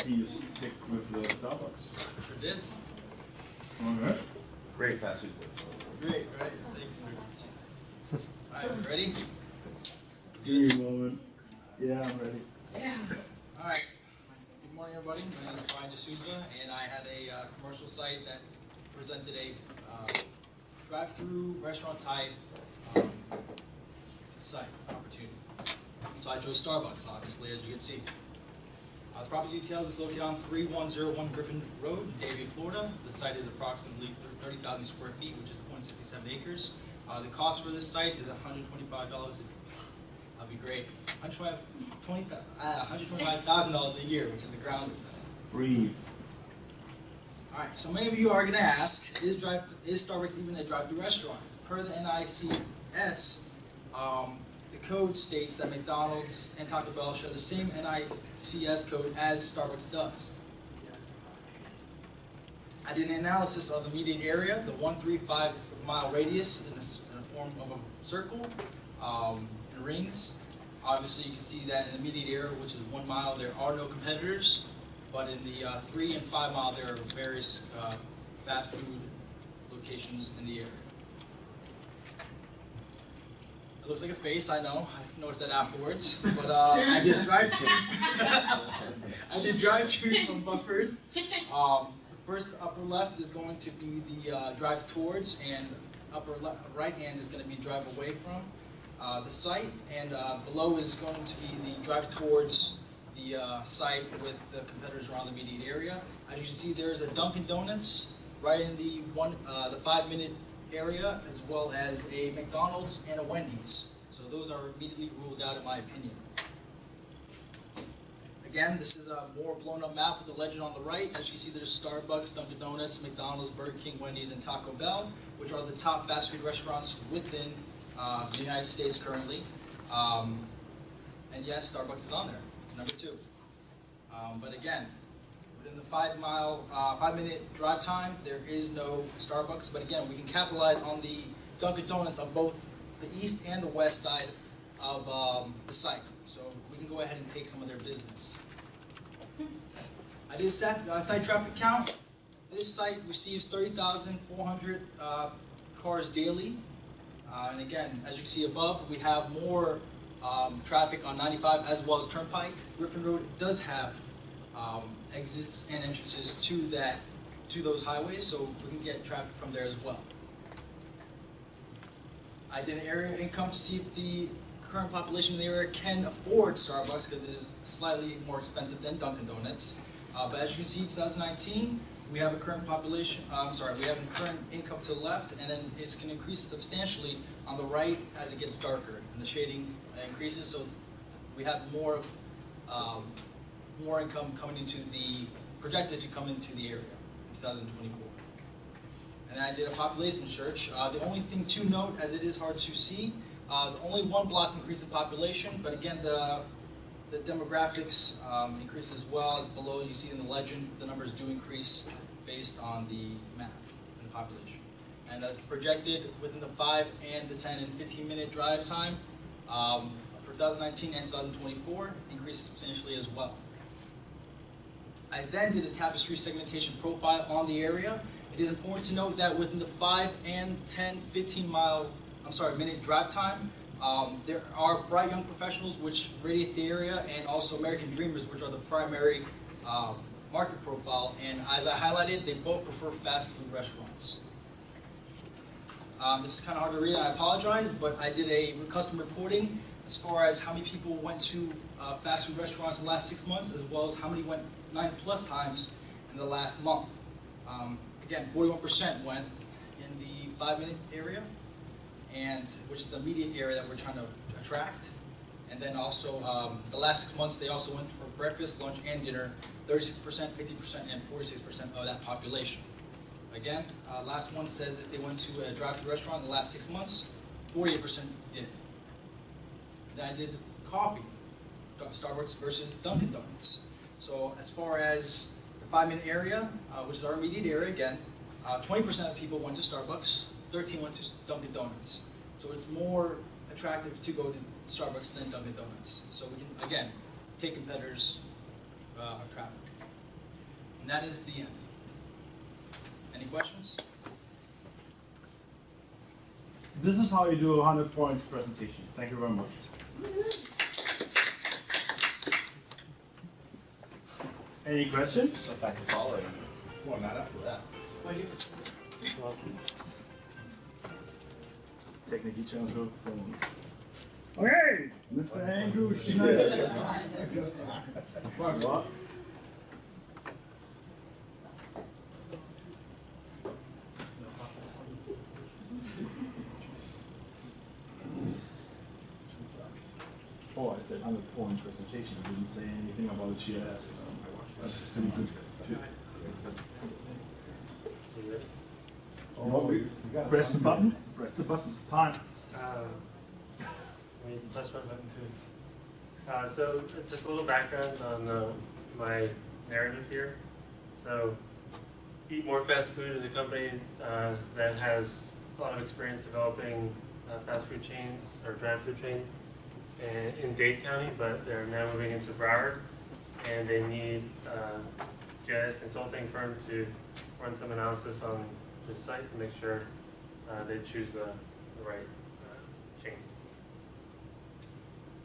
see you stick with the Starbucks. Sure did. Alright. Great fast food place. Great, right? Thanks, sir. Alright, ready? Give me a moment. Yeah, I'm ready. Yeah. Alright. Good morning, everybody. My name is Brian D'Souza, and I had a commercial site that presented a drive-through restaurant type site opportunity. So I chose Starbucks, obviously, as you can see. The property details is located on 3101 Griffin Road, Davie, Florida. The site is approximately 30,000 square feet, which is 0.67 acres. The cost for this site is $125. That'd be great. $125,000 a year, which is a ground lease. Breathe. All right. So many of you are going to ask, is Starbucks even a drive-through restaurant? Per the NICS, the code states that McDonald's and Taco Bell share the same NICS code as Starbucks does. I did an analysis of the immediate area. The 135-mile radius is in the form of a circle and rings. Obviously, you can see that in the immediate area, which is 1 mile, there are no competitors. But in the 3 and 5 mile, there are various fast food locations in the area. It looks like a face, I know. I noticed that afterwards, but I did drive to. I did drive to from buffers. The first upper left is going to be the drive towards, and upper right hand is going to be drive away from the site, and below is going to be the drive towards the site with the competitors around the immediate area. As you can see, there is a Dunkin' Donuts right in the 5-minute area, as well as a McDonald's and a Wendy's. So those are immediately ruled out in my opinion. Again, this is a more blown up map with the legend on the right. As you can see, there's Starbucks, Dunkin' Donuts, McDonald's, Burger King, Wendy's, and Taco Bell, which are the top fast food restaurants within the United States currently. And yes, Starbucks is on there, number 2. But again, within the 5-minute drive time, there is no Starbucks. But again, we can capitalize on the Dunkin' Donuts on both the east and the west side of the site. So we can go ahead and take some of their business. I did site traffic count. This site receives 30,400 cars daily. And again, as you can see above, we have more traffic on 95 as well as Turnpike. Griffin Road does have exits and entrances to those highways, so we can get traffic from there as well. I did an area income to see if the current population in the area can afford Starbucks, because it is slightly more expensive than Dunkin' Donuts. But as you can see, 2019, we have a current population. We have a current income to the left, and then it's going to increase substantially on the right as it gets darker and the shading increases. So we have more income coming into projected to come into the area in 2024. And I did a population search. The only thing to note, as it is hard to see, only 1 block increase in population, but again, the demographics increase as well. As below you see in the legend, the numbers do increase based on the map and the population. And that's projected within the 5 and the 10 and 15-minute drive time for 2019 and 2024, increases substantially as well. I then did a tapestry segmentation profile on the area. It is important to note that within the 5 and 10, 15-minute drive time, there are bright young professionals which radiate the area, and also American dreamers, which are the primary market profile. And as I highlighted, they both prefer fast food restaurants. This is kind of hard to read, and I apologize, but I did a custom reporting as far as how many people went to fast food restaurants in the last 6 months, as well as how many went 9+ times in the last month. Again, 41% went in the 5-minute area, and which is the immediate area that we're trying to attract. And then also, the last 6 months, they also went for breakfast, lunch, and dinner, 36%, 50%, and 46% of that population. Again, last one says if they went to a drive-thru restaurant in the last 6 months, 48% did. Then I did coffee, Starbucks versus Dunkin' Donuts. So as far as the 5-minute area, which is our immediate area, again, 20% of people went to Starbucks, 13% went to Dunkin' Donuts. So it's more attractive to go to Starbucks than Dunkin' Donuts. So we can, again, take competitors' traffic. And that is the end. Any questions? This is how you do a 100-point presentation. Thank you very much. Any questions? So back to following. Well, not after that. Technically transfer phone. Okay, Mr. Andrew Schneider. What? Oh, I said 100-point presentation. I didn't say anything about GIS. That's pretty good. Press the button. Press the button. Time. We can touch my button too. So just a little background on my narrative here. So Eat More Fast Food is a company that has a lot of experience developing fast food chains or drive-through chains in Dade County, but they're now moving into Broward, and they need a GIS consulting firm to run some analysis on this site to make sure they choose the right chain.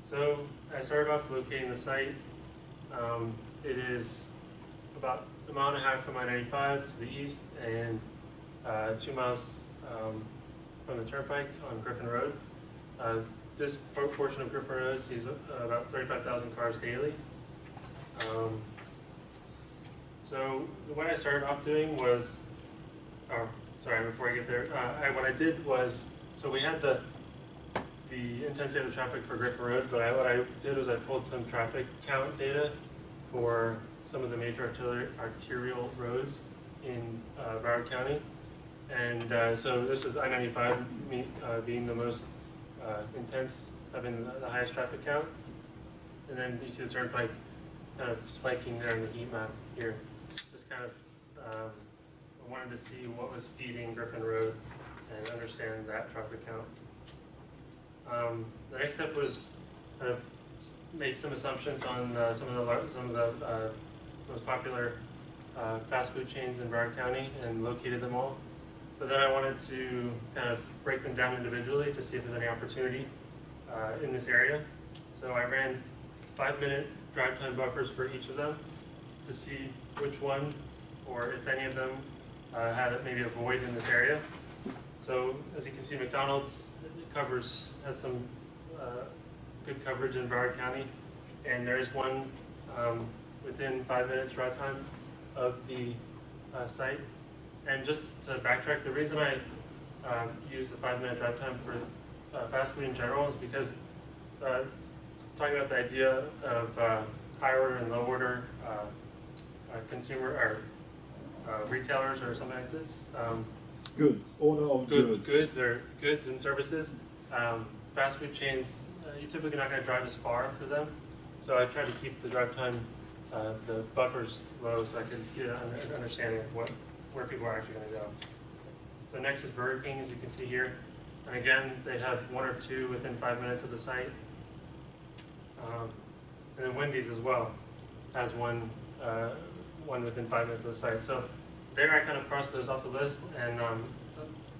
So I started off locating the site. It is about 1.5 miles from I-95 to the east and 2 miles from the turnpike on Griffin Road. This portion of Griffin Road sees about 35,000 cars daily. So what I started off doing was, sorry, before I get there, what I did was, so we had the intensity of the traffic for Griffin Road, but what I did was I pulled some traffic count data for some of the major arterial roads in Broward County. And so this is I-95 being the most intense, having the highest traffic count. And then you see the turnpike kind of spiking there in the heat map here. Just kind of, I wanted to see what was feeding Griffin Road and understand that traffic count. The next step was kind of make some assumptions on some of the most popular fast food chains in Broward County and located them all. But then I wanted to kind of break them down individually to see if there's any opportunity in this area. So I ran 5-minute drive time buffers for each of them to see which one, or if any of them, had maybe a void in this area. So as you can see, McDonald's has some good coverage in Broward County, and there is one within 5 minutes drive time of the site. And just to backtrack, the reason I use the 5-minute drive time for fast food in general is because talking about the idea of high order and low order consumer or retailers or something like this. Goods. Order of goods. Goods and services. Fast food chains, you're typically not going to drive as far for them. So I try to keep the drive time, the buffers low, so I can get an understanding of where people are actually going to go. So next is Burger King, as you can see here. And again, they have 1 or 2 within 5 minutes of the site. And then Wendy's as well has one within 5 minutes of the site. So there I kind of crossed those off the list and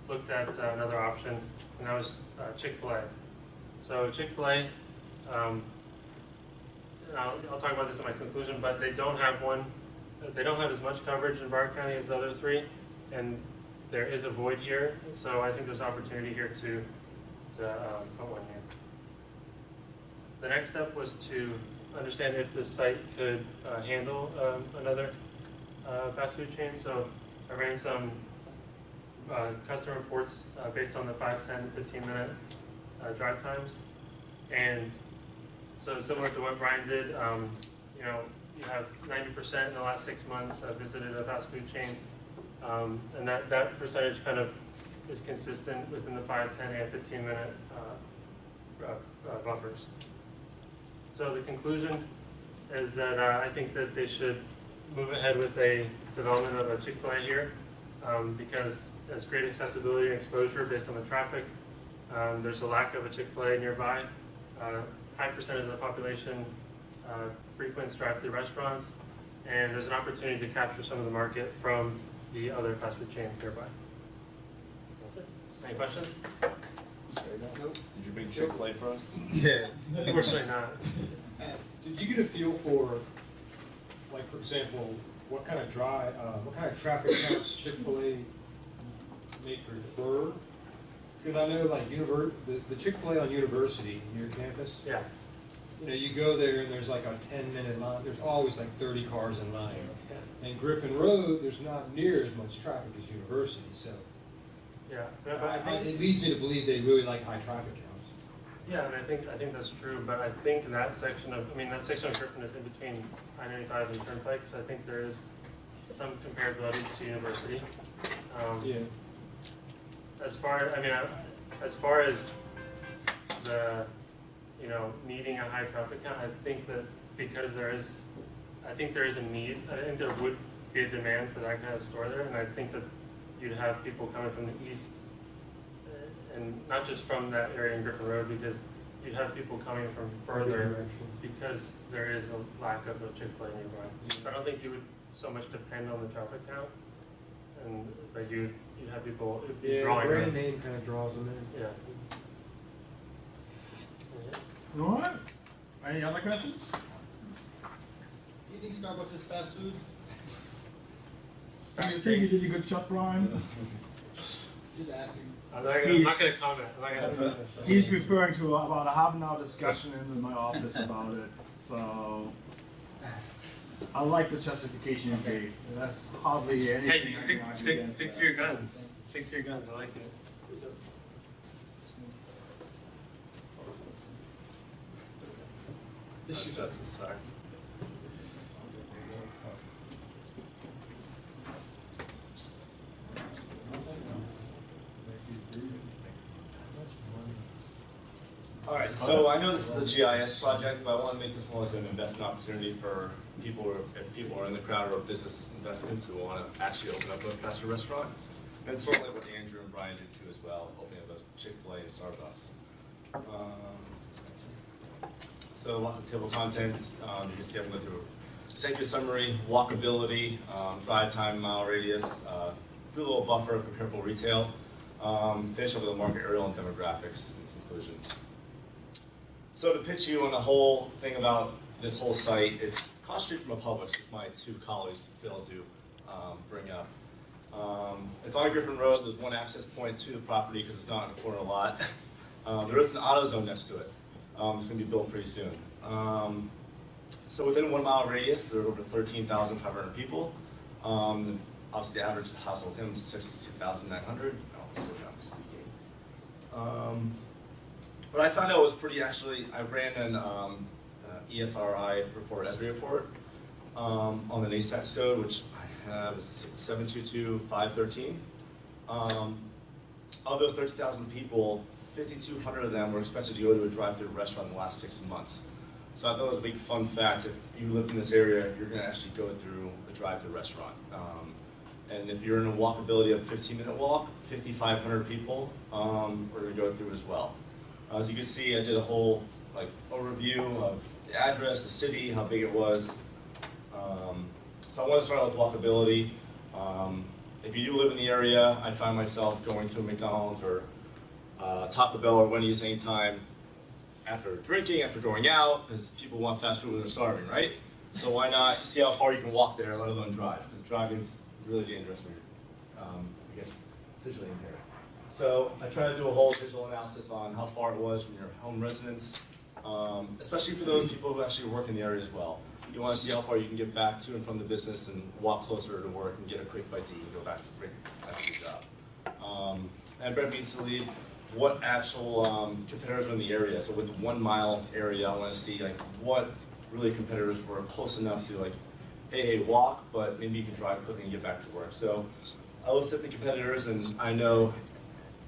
looked at another option, and that was Chick-fil-A. So Chick-fil-A, I'll talk about this in my conclusion, but they don't have one. They don't have as much coverage in Broward County as the other 3, and there is a void here. So I think there's opportunity here to put one here. The next step was to understand if this site could handle another fast food chain. So I ran some customer reports based on the 5, 10, 15-minute drive times. And so similar to what Brian did, you know, you have 90% in the last 6 months visited a fast food chain. And that percentage kind of is consistent within the 5, 10, and 15-minute buffers. So the conclusion is that I think that they should move ahead with a development of a Chick-fil-A here because there's great accessibility and exposure based on the traffic. There's a lack of a Chick-fil-A nearby. High percentage of the population frequents drive-through restaurants, and there's an opportunity to capture some of the market from the other fast food chains nearby. That's it. Any questions? Did you bring Chick-fil-A for us? Yeah. Unfortunately not. Did you get a feel for, like, for example, what kind of traffic counts Chick-fil-A may prefer? Because I know, like, the Chick-fil-A on University near campus, Yeah. you know, you go there and there's like a 10-minute line. There's always like 30 cars in line. And Griffin Road, there's not near as much traffic as University. So Yeah. But I think, it leads me to believe they really like high traffic counts. yeah, and I think that's true. But I think that section of Griffin is in between I-95 and Turnpike. So I think there is some comparability to University. Yeah. As far as the, you know, needing a high traffic count, I think that because there is a need. I think there would be a demand for that kind of store there, and I think that you'd have people coming from the east, and not just from that area in Griffin Road, because you'd have people coming from further because there is a lack of a Chick-fil-A nearby. So I don't think you would so much depend on the traffic count, but you'd have people drawing. The brand name kind of draws them in. Yeah. All right. Any other questions? Do you think Starbucks is fast food? I think you did a good job, Brian. Just asking. I'm not gonna comment. I'm not gonna. He's referring to about a half-an-hour discussion in my office about it. So I like the justification you gave. That's hardly anything. Hey, you stick to your guns. Stick to your guns. I like it. That's Justin, sorry. All right, so I know this is a GIS project, but I want to make this more like an investment opportunity for people, if people are in the crowd, or business investments who want to actually open up a fast food restaurant. And it's sort of like what Andrew and Brian did too as well, opening up a Chick-fil-A and Starbucks. So a lot of table contents, you can see I'm going through executive summary, walkability, drive time, mile radius, do a little buffer of comparable retail, finish up with a market aerial and demographics in conclusion. So to pitch you on the whole thing about this whole site, it's across the street from a Publix, which my two colleagues, Phil, do bring up. It's on Griffin Road. There's one access point to the property because it's not in a corner lot. There is an AutoZone next to it. It's going to be built pretty soon. So within a 1 mile radius, there are over 13,500 people. Obviously, the average household income is 62,900. I'll slow down my speaking. What I found out was pretty, actually, I ran an ESRI report, ESRI report, on the NASAX code, which I have is 722.513. Of those 30,000 people, 5,200 of them were expected to go to a drive-through restaurant in the last 6 months. So I thought it was a big fun fact. If you live in this area, you're going to actually go through a drive-through restaurant. And if you're in a walkability of a 15-minute walk, 5,500 people are going to go through as well. As you can see, I did a whole overview of the address, the city, how big it was. So I want to start with walkability. If you do live in the area, I find myself going to a McDonald's or Taco Bell or Wendy's anytime after drinking, after going out, because people want fast food when they're starving, right? So why not see how far you can walk there, let alone drive? Because driving is really dangerous when you're, I guess, visually impaired. So I try to do a whole visual analysis on how far it was from your home residence, especially for those people who actually work in the area as well. You want to see how far you can get back to and from the business and walk closer to work and get a quick bite to eat and go back to your job. And Brett needs to leave what actual competitors are in the area. So with the 1 mile area, I want to see what really competitors were close enough to hey, walk, but maybe you can drive quickly and get back to work. So I looked at the competitors, and I know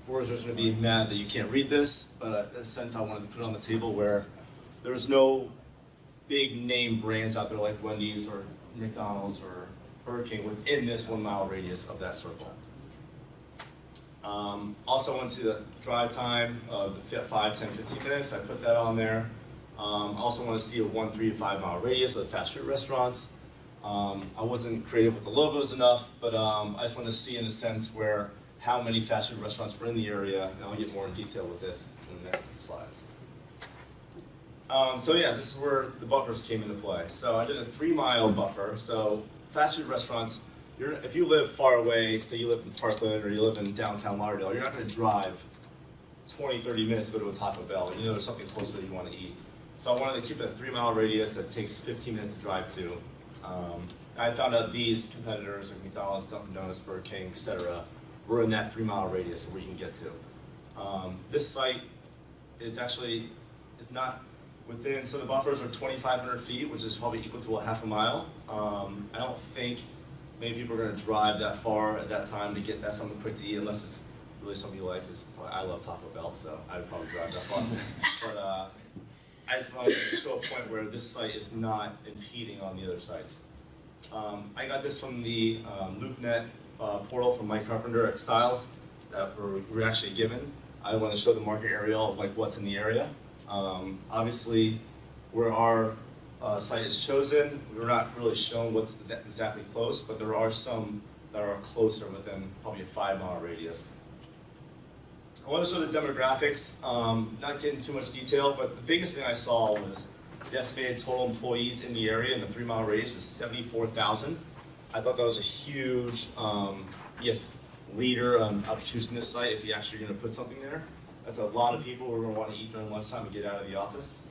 Boards are going to be mad that you can't read this, but in a sense I wanted to put it on the table where there's no big name brands out there like Wendy's or McDonald's or Burger King within this 1 mile radius of that circle. Also went to the drive time of the 5, 10, 15 minutes. I put that on there. Also want to see a 1, 3 to 5 mile radius of the fast food restaurants. I wasn't creative with the logos enough, but I just wanted to see in a sense where how many fast food restaurants were in the area, and I'll get more in detail with this in the next few slides. So yeah, this is where the buffers came into play. So I did a 3-mile buffer. So fast food restaurants, if you live far away, say you live in Parkland or you live in downtown Lauderdale, you're not going to drive 20, 30 minutes to go to a Taco Bell. You know there's something close that you want to eat. So I wanted to keep it a 3-mile radius that takes 15 minutes to drive to. I found out these competitors like McDonald's, Dunkin' Donuts, Burger King, etc. were in that 3-mile radius where you can get to. This site is actually not within, so the buffers are 2,500 feet, which is probably equal to a half a mile. I don't think many people are going to drive that far at that time to get that something quick to eat, unless it's really something you like. I love Taco Bell, so I'd probably drive that far. But I just wanted to show a point where this site is not impeding on the other sites. I got this from the LoopNet portal from Mike Carpenter at Styles that we were actually given. I want to show the market aerial of like what's in the area. Obviously, where our site is chosen, we're not really shown what's exactly close, but there are some that are closer within probably a 5-mile radius. I want to show the demographics, not getting too much detail, but the biggest thing I saw was the estimated total employees in the area in the 3-mile radius was 74,000. I thought that was a huge, leader of choosing this site if you're actually going to put something there. That's a lot of people who are going to want to eat during lunchtime and get out of the office.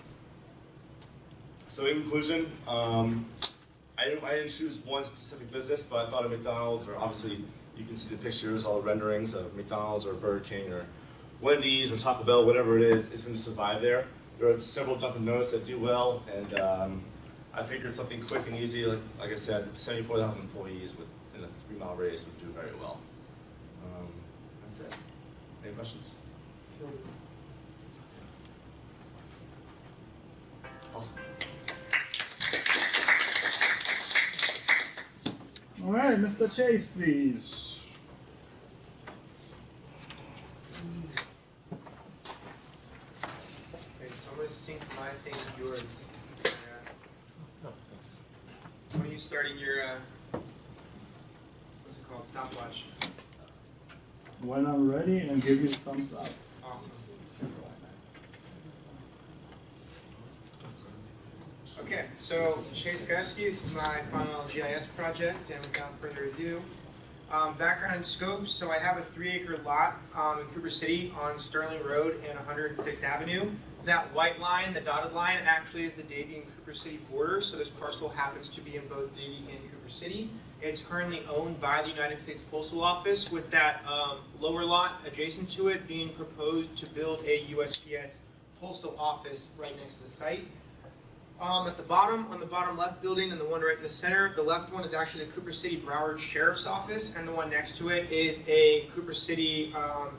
So in conclusion, I didn't choose one specific business, but I thought of McDonald's, or obviously you can see the pictures, all the renderings of McDonald's or Burger King or Wendy's or Taco Bell, whatever it is, it's going to survive there. There are several Dunkin' Donuts that do well, and I figured something quick and easy, like I said, 74,000 employees within a 3-mile radius would do very well. That's it. Any questions? Awesome. All right, Mr. Chase, please. Okay, so I'm going to sync my thing with yours. When are you starting your, what's it called, stopwatch? When I'm ready, and give you a thumbs up. Awesome. Okay, so Chase Gusky, this is my final GIS project, and without further ado, background and scope. So I have a 3-acre lot in Cooper City on Sterling Road and 106th Avenue. That white line, the dotted line, actually is the Davie and Cooper City border, so this parcel happens to be in both Davie and Cooper City. It's currently owned by the United States Postal Office, with that lower lot adjacent to it being proposed to build a USPS postal office right next to the site. At the bottom, on the bottom left building and the one right in the center, the left one is actually the Cooper City Broward Sheriff's Office, and the one next to it is a Cooper City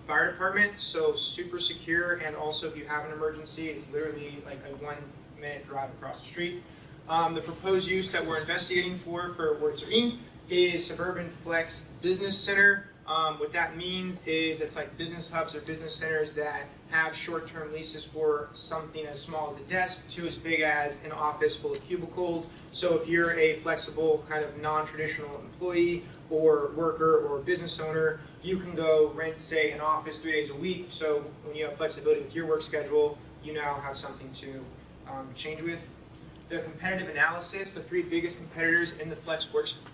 Fire Department, so super secure, and also if you have an emergency, it's literally like a 1-minute drive across the street. The proposed use that we're investigating for Wertzer Inc. is Suburban Flex Business Center. What that means is it's like business hubs or business centers that have short-term leases for something as small as a desk to as big as an office full of cubicles. So if you're a flexible kind of non-traditional employee or worker or business owner, you can go rent, say, an office 3 days a week. So when you have flexibility with your work schedule, you now have something to change with. The competitive analysis, the 3 biggest competitors in the flex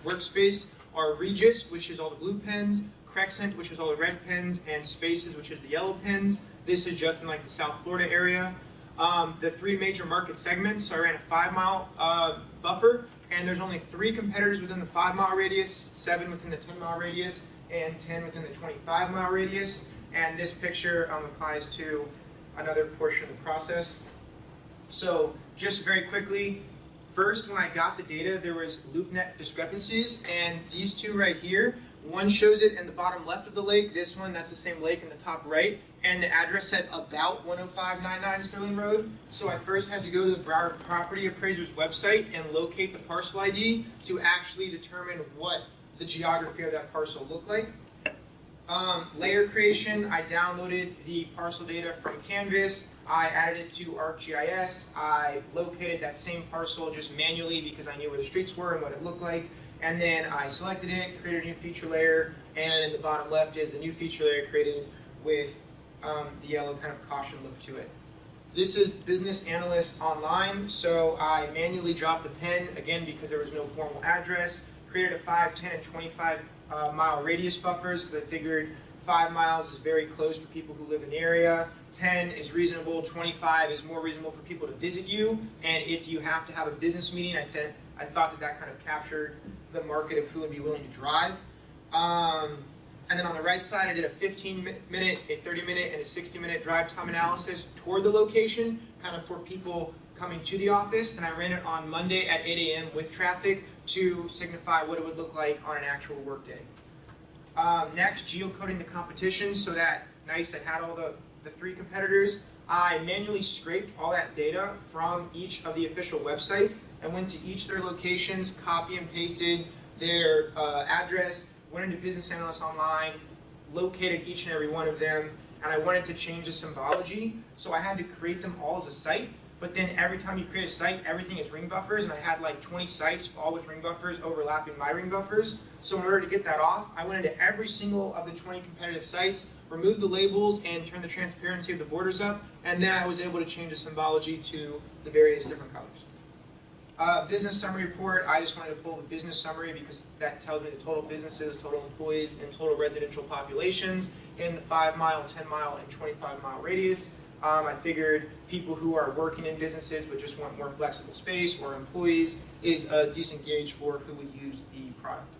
workspace are Regis, which is all the blue pens, Crexent, which is all the red pins, and Spaces, which is the yellow pins. This is just in like the South Florida area. The 3 major market segments, so I ran a 5-mile buffer, and there's only 3 competitors within the 5-mile radius, 7 within the 10-mile radius, and 10 within the 25-mile radius. And this picture applies to another portion of the process. So just very quickly, first when I got the data, there was LoopNet discrepancies, and these 2 right here, one shows it in the bottom left of the lake, this one, that's the same lake in the top right, and the address said about 10599 Sterling Road. So I first had to go to the Broward Property Appraiser's website and locate the parcel ID to actually determine what the geography of that parcel looked like. Layer creation, I downloaded the parcel data from Canvas. I added it to ArcGIS. I located that same parcel just manually because I knew where the streets were and what it looked like. And then I selected it, created a new feature layer, and in the bottom left is the new feature layer created with the yellow kind of caution look to it. This is Business Analyst Online, so I manually dropped the pen, again because there was no formal address, created a 5, 10, and 25 mile radius buffers because I figured 5 miles is very close for people who live in the area, 10 is reasonable, 25 is more reasonable for people to visit you, and if you have to have a business meeting, I thought that kind of captured the market of who would be willing to drive. And then on the right side, I did a 15-minute, a 30-minute, and a 60-minute drive time analysis toward the location, kind of for people coming to the office. And I ran it on Monday at 8 a.m. with traffic to signify what it would look like on an actual workday. Next, geocoding the competition, so that NICE that had all the 3 competitors. I manually scraped all that data from each of the official websites and went to each of their locations, copy and pasted their address, went into Business Analyst Online, located each and every one of them, and I wanted to change the symbology, so I had to create them all as a site, but then every time you create a site, everything is ring buffers, and I had like 20 sites, all with ring buffers, overlapping my ring buffers. So in order to get that off, I went into every single of the 20 competitive sites, removed the labels, and turned the transparency of the borders up, and then I was able to change the symbology to the various different colors. Business summary report, I just wanted to pull the business summary because that tells me the total businesses, total employees, and total residential populations in the 5 mile, 10 mile, and 25 mile radius. I figured people who are working in businesses but just want more flexible space, or employees, is a decent gauge for who would use the product.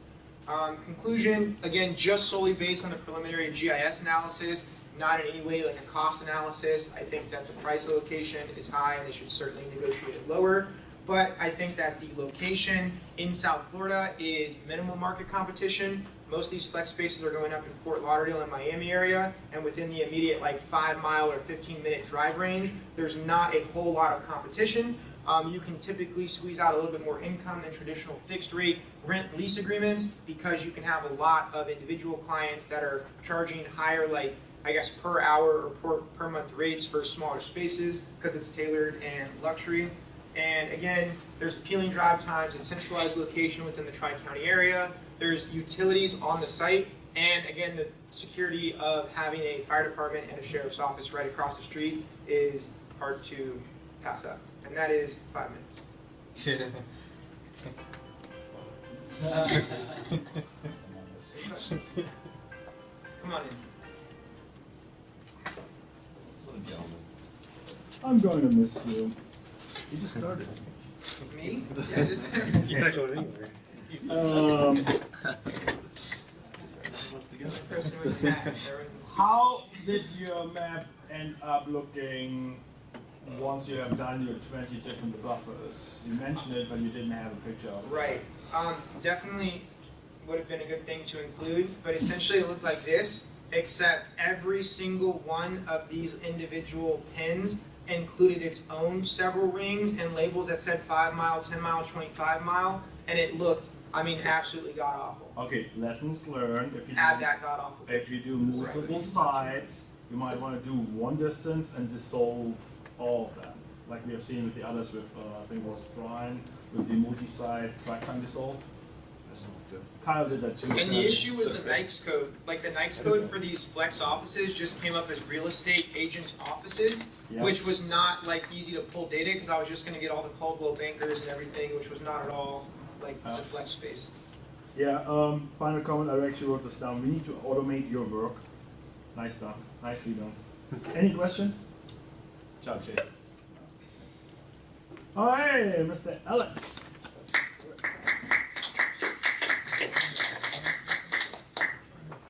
Conclusion, again, just solely based on the preliminary GIS analysis, not in any way like a cost analysis. I think that the price allocation is high and they should certainly negotiate it lower. But I think that the location in South Florida is minimal market competition. Most of these flex spaces are going up in Fort Lauderdale and Miami area, and within the immediate like 5 mile or 15-minute drive range, there's not a whole lot of competition. You can typically squeeze out a little bit more income than traditional fixed rate rent lease agreements because you can have a lot of individual clients that are charging higher, like I guess per hour or per month rates for smaller spaces because it's tailored and luxury. And again, there's appealing drive times and centralized location within the Tri-County area. There's utilities on the site, and again, the security of having a fire department and a sheriff's office right across the street is hard to pass up. And that is 5 minutes. Come on in. I'm going to miss you. You just started. Me? Yes. He's not going anywhere. How did your map end up looking once you have done your 20 different buffers? You mentioned it, but you didn't have a picture of it. Right. Definitely would have been a good thing to include, but essentially it looked like this, except every single one of these individual pins included its own several rings and labels that said 5 mile, 10 mile, 25 mile, and it looked, I mean, absolutely god-awful. Okay, lessons learned. If you Add that god-awful. If you do multiple sides, you might want to do one distance and dissolve all of them. Like we have seen with the others with, I think it was Brian, with the multi-side track time dissolve. Kyle did that too. And the issue was the NICE code. Like the NICE code for these flex offices just came up as real estate agents' offices, which was not like easy to pull data because I was just going to get all the Caldwell bankers and everything, which was not at all like the flex space. Yeah, final comment, I actually wrote this down. We need to automate your work. Nice done. Nicely done. Any questions? Job, Chase. Oh, hey, Mr. Ellen.